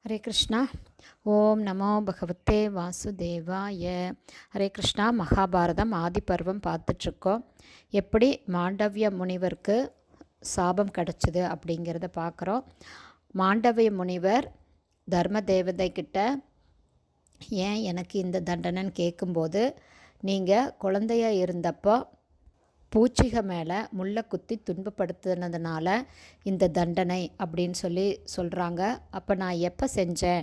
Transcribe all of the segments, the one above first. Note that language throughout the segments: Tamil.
ஹரே கிருஷ்ணா. ஓம் நமோ பகவத்தே வாசுதேவாய. ஹரே கிருஷ்ணா. மகாபாரதம் ஆதி பருவம் பார்த்துட்ருக்கோம். எப்படி மாண்டவிய முனிவருக்கு சாபம் கிடச்சிது அப்படிங்கிறத பார்க்குறோம். மாண்டவிய முனிவர் தர்ம தேவதை கிட்ட ஏன் எனக்கு இந்த தண்டனைன்னு கேட்கும்போது, நீங்கள் குழந்தையாக இருந்தப்போ பூச்சிக மேலே முள்ளை குத்தி துன்பப்படுத்தினதுனால இந்த தண்டனை அப்படின்னு சொல்கிறாங்க. அப்போ நான் எப்போ செஞ்சேன்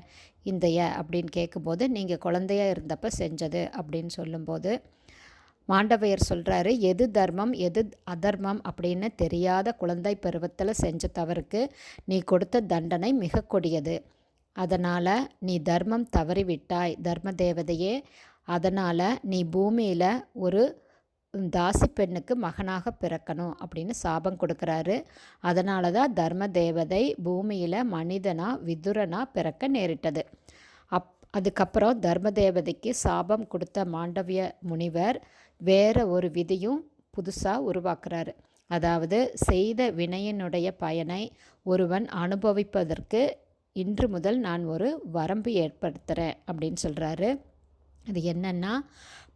இந்தைய அப்படின்னு கேட்கும்போது, நீங்கள் குழந்தையாக இருந்தப்போ செஞ்சது அப்படின்னு சொல்லும்போது மாண்டவையர் சொல்கிறாரு, எது தர்மம் எது அதர்மம் அப்படின்னு தெரியாத குழந்தை பருவத்தில் செஞ்ச தவறுக்கு நீ கொடுத்த தண்டனை மிக கொடியது. அதனால் நீ தர்மம் தவறிவிட்டாய் தர்ம தேவதையே. அதனால் நீ பூமியில் ஒரு தாசி பெண்ணுக்கு மகனாக பிறக்கணும் அப்படின்னு சாபம் கொடுக்குறாரு. அதனால தான் தர்ம தேவதை பூமியில் மனிதனாக விதுரனாக பிறக்க நேரிட்டது. அதுக்கப்புறம் தர்ம தேவதைக்கு சாபம் கொடுத்த மாண்டவிய முனிவர் வேறு ஒரு விதியும் புதுசாக உருவாக்குறாரு. அதாவது செய்த வினையினுடைய பயனை ஒருவன் அனுபவிப்பதற்கு இன்று முதல் நான் ஒரு வரம்பு ஏற்படுத்துகிறேன் அப்படின்னு சொல்கிறாரு. அது என்னென்னா,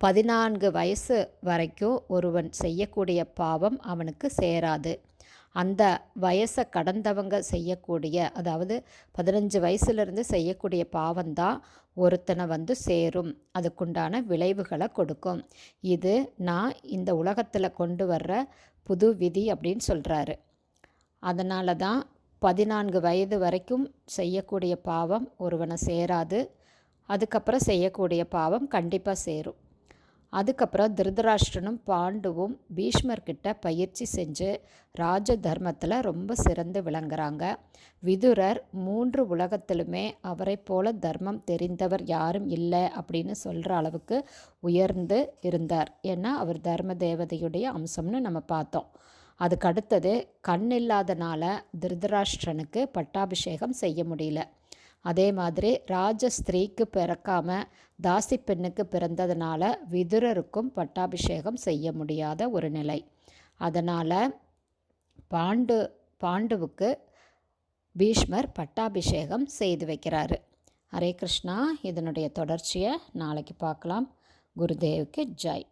14 வயசு வரைக்கும் ஒருவன் செய்யக்கூடிய பாவம் அவனுக்கு சேராது. அந்த வயசை கடந்தவங்க செய்யக்கூடிய, அதாவது 15 வயசுலேருந்து செய்யக்கூடிய பாவம்தான் ஒருத்தனை சேரும். அதுக்குண்டான விளைவுகளை கொடுக்கும். இது நான் இந்த உலகத்தில் கொண்டு வர்ற புது விதி அப்படின்னு சொல்கிறாரு. அதனால தான் 14 வயது வரைக்கும் செய்யக்கூடிய பாவம் ஒருவனை சேராது. அதுக்கப்புறம் செய்யக்கூடிய பாவம் கண்டிப்பாக சேரும். அதுக்கப்புறம் திருதராஷ்டிரனும் பாண்டுவும் பீஷ்மர்கிட்ட பயிற்சி செஞ்சு ராஜ தர்மத்தில் ரொம்ப சிறந்து விளங்குறாங்க. விதுரர் 3 உலகத்திலுமே அவரை போல தர்மம் தெரிந்தவர் யாரும் இல்லை அப்படின்னு சொல்கிற அளவுக்கு உயர்ந்து இருந்தார். ஏன்னா அவர் தர்ம தேவதையுடைய அம்சம்னு நம்ம பார்த்தோம். அதுக்கு அடுத்தது கண் இல்லாதனால திருதராஷ்டிரனுக்கு பட்டாபிஷேகம் செய்ய முடியல. அதே மாதிரி ராஜஸ்திரீக்கு பிறக்காமல் தாசி பெண்ணுக்கு பிறந்ததுனால விதுரருக்கும் பட்டாபிஷேகம் செய்ய முடியாத ஒரு நிலை. அதனால் பாண்டுவுக்கு பீஷ்மர் பட்டாபிஷேகம் செய்து வைக்கிறாரு. ஹரே கிருஷ்ணா. இதனுடைய தொடர்ச்சியை நாளைக்கு பார்க்கலாம். குருதேவுக்கு ஜெய்.